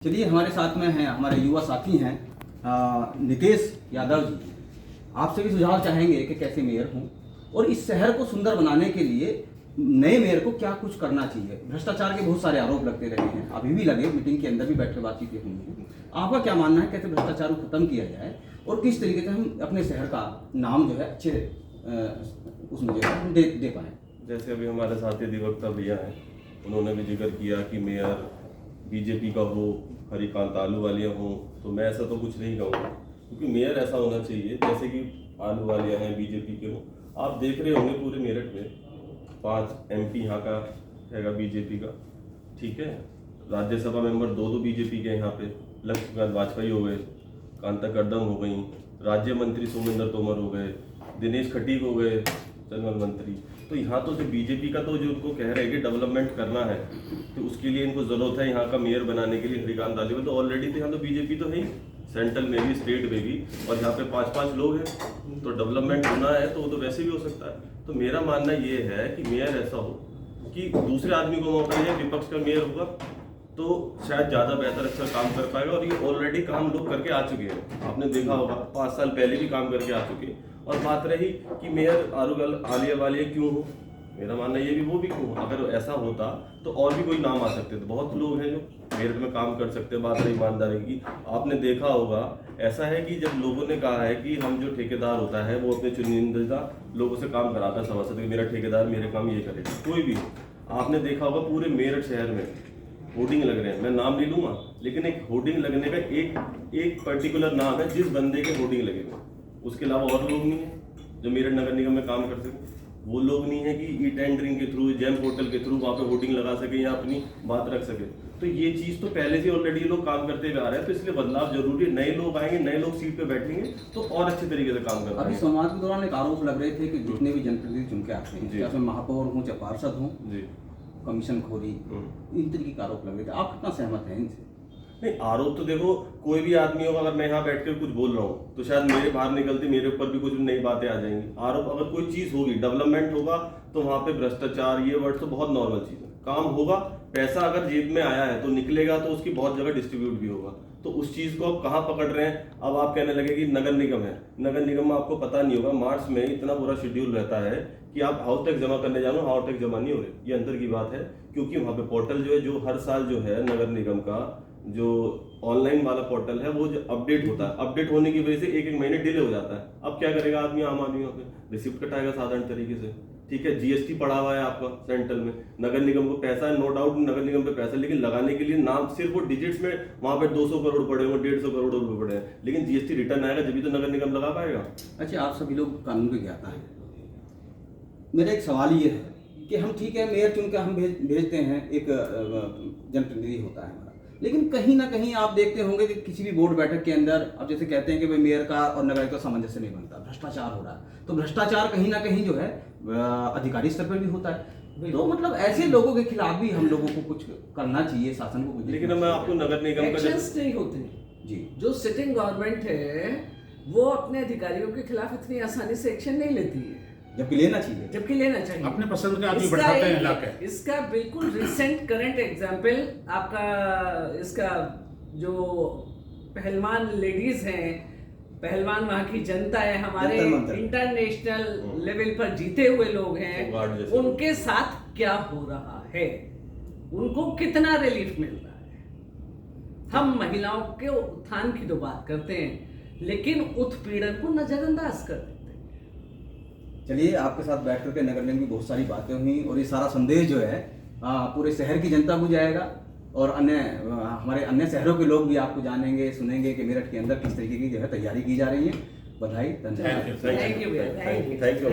चलिए, हमारे साथ में हैं हमारे युवा साथी हैं नितेश यादव जी। आपसे भी सुझाव चाहेंगे कि कैसे मेयर हों और इस शहर को सुंदर बनाने के लिए नए मेयर को क्या कुछ करना चाहिए। भ्रष्टाचार के बहुत सारे आरोप लगते रहे हैं, अभी भी लगे, मीटिंग के अंदर भी बैठ कर बातचीत हुई है। आपका क्या मानना है, कैसे भ्रष्टाचार को खत्म किया जाए और किस तरीके से हम अपने शहर का नाम जो है अच्छे उसमें जो है दे पाएँ। जैसे अभी हमारे साथी अधिवक्ता भैया हैं, उन्होंने भी जिक्र किया कि मेयर बीजेपी का हो, हरिकांत आलूवालिया हो, तो मैं ऐसा तो कुछ नहीं कहूँगा, क्योंकि मेयर ऐसा होना चाहिए जैसे कि आलूवालिया हैं बीजेपी के हो। आप देख रहे होंगे पूरे मेरठ में 5 MP यहाँ का हैगा बीजेपी का, ठीक है। राज्यसभा मेंबर दो बीजेपी के यहाँ पे, लक्ष्मीकांत वाजपेयी हो गए, कांता कर्दम हो गई, राज्य मंत्री सोमेंद्र तोमर हो गए, दिनेश खटीक हो गए जनरल मंत्री। तो यहाँ तो जो बीजेपी का तो जो उनको कह रहे हैं कि डेवलपमेंट करना है, तो उसके लिए इनको जरूरत है यहाँ का मेयर बनाने के लिए हरिकांत आलूवालिया। तो ऑलरेडी तो यहाँ तो बीजेपी तो है ही, सेंट्रल में भी, स्टेट में भी, और यहाँ पे 5-5 लोग हैं, तो डेवलपमेंट होना है तो वो तो वैसे भी हो सकता है। तो मेरा मानना ये है कि मेयर ऐसा हो कि दूसरे आदमी को मौका दिया, विपक्ष का मेयर होगा तो शायद ज़्यादा बेहतर अच्छा काम कर पाएगा। और ये ऑलरेडी काम लोग करके आ चुके हैं, आपने देखा होगा 5 साल पहले भी काम करके आ चुके हैं। और बात रही कि मेयर आलूवालिया क्यों हो, मेरा मानना ये भी वो भी क्यों, अगर ऐसा होता तो और भी कोई नाम आ सकते थे, बहुत लोग हैं जो मेरठ में काम कर सकते हैं। बात रही ईमानदारी की, आपने देखा होगा ऐसा है कि जब लोगों ने कहा है कि हम जो ठेकेदार होता है वो अपने चुनिंदा लोगों से काम कराता है, सभासद, मेरा ठेकेदार मेरे काम ये करेगा, कोई भी। आपने देखा होगा पूरे मेरठ शहर में होर्डिंग लग रहे हैं, मैं नाम नहीं लूंगा, लेकिन एक होर्डिंग लगने का एक पर्टिकुलर नाम है जिस बंदे के होर्डिंग लगेगा, उसके अलावा और लोग नहीं है जो मेरठ नगर निगम में काम कर सके। वो लोग नहीं है कि ई टेंडरिंग के थ्रू, जेम पोर्टल के थ्रू वहाँ पे होर्डिंग लगा सके या अपनी बात रख सके। तो ये चीज़ तो पहले से ऑलरेडी लोग काम करते हुए आ रहे हैं, तो इसलिए बदलाव जरूरी है। नए लोग आएंगे, नए लोग सीट पे बैठेंगे तो और अच्छे तरीके से काम कर अभी संवाद के दौरान एक आरोप लग रहे थे कि जितने भी जनप्रतिनिधि चुन के आते हैं, चाहे महापौर हों चाहे पार्षद हों, कमीशन खोरी, इन तरीके के आरोप लग रहे थे। आप कितना सहमत हैं इनसे? नहीं, आरोप तो देखो कोई भी आदमी होगा, अगर मैं यहाँ बैठकर कुछ बोल रहा हूँ तो शायद मेरे बाहर निकलती मेरे ऊपर भी कुछ नई बातें आ जाएंगी। आरोप, अगर कोई चीज होगी, डेवलपमेंट होगा, तो वहां पे भ्रष्टाचार, ये वर्ड तो बहुत नॉर्मल चीज है। काम होगा, पैसा अगर जेब में आया है तो निकलेगा, तो उसकी बहुत जगह डिस्ट्रीब्यूट भी होगा। तो उस चीज को आप कहाँ पकड़ रहे हैं? अब आप कहने लगे कि नगर निगम है, नगर निगम में आपको पता नहीं होगा मार्च में इतना बुरा शेड्यूल रहता है कि आप हाउस टैक्स जमा करने जानो, हाउस टैक्स जमा नहीं हो रहे। ये अंदर की बात है, क्योंकि वहां पे पोर्टल जो है, जो हर साल जो है नगर निगम का जो ऑनलाइन वाला पोर्टल है, वो जो अपडेट होता है, अपडेट होने की वजह से एक महीने डिले हो जाता है। अब क्या करेगा आदमी, आम आदमी वहाँ पे रिसिप्ट कटाएगा साधारण तरीके से, ठीक है। GST पड़ा हुआ है आपका सेंट्रल में, नगर निगम को पैसा है, नो डाउट नगर निगम पे पैसा, लेकिन लगाने के लिए नाम सिर्फ वो डिजिट्स में वहाँ पे 200 करोड़ पड़े हुए, 150 करोड़ रुपए पड़े हैं, लेकिन GST रिटर्न आएगा जब भी तो नगर निगम लगा पाएगा। अच्छा, आप सभी लोग कानून के ज्ञाता हैं, मेरा एक सवाल ये है कि हम ठीक है मेयर चुन के हम भेजते हैं, एक जनप्रतिनिधि होता है हमारा, लेकिन कहीं ना कहीं आप देखते होंगे कि किसी भी बोर्ड बैठक के अंदर अब जैसे कहते हैं कि भाई मेयर का और नगर का सामंजस्य नहीं बनता, भ्रष्टाचार हो रहा है। तो भ्रष्टाचार कहीं ना कहीं जो है अधिकारी स्तर पर भी होता है। तो मतलब ऐसे लोगों के खिलाफ भी हम लोगों को कुछ करना चाहिए, शासन को कुछ। लेकिन मैं आपको नगर निगम का नहीं होते जी, जो सिटिंग गवर्नमेंट है वो अपने अधिकारियों के खिलाफ इतनी आसानी से एक्शन नहीं लेती है, जबकि लेना चाहिए। अपने पसंद के आदमी बैठाते हैं इलाके। इसका बिल्कुल रिसेंट करंट एग्जांपल आपका, इसका जो पहलवान लेडीज हैं, पहलवान वहाँ की जनता है, हमारे इंटरनेशनल लेवल पर जीते हुए लोग हैं, उनके साथ क्या हो रहा है, उनको कितना रिलीफ मिल रहा है। हम महिलाओं के उत्थान की तो बात करते हैं, लेकिन उत्पीड़न को नजरअंदाज कर देते हैं। चलिए, आपके साथ बैठ करके नगर निगम की बहुत सारी बातें हुई और ये सारा संदेश जो है पूरे शहर की जनता को जाएगा और हमारे अन्य शहरों के लोग भी आपको जानेंगे, सुनेंगे कि मेरठ के अंदर किस तरीके की जो है तैयारी की जा रही है। बधाई, धन्यवाद, थैंक यू।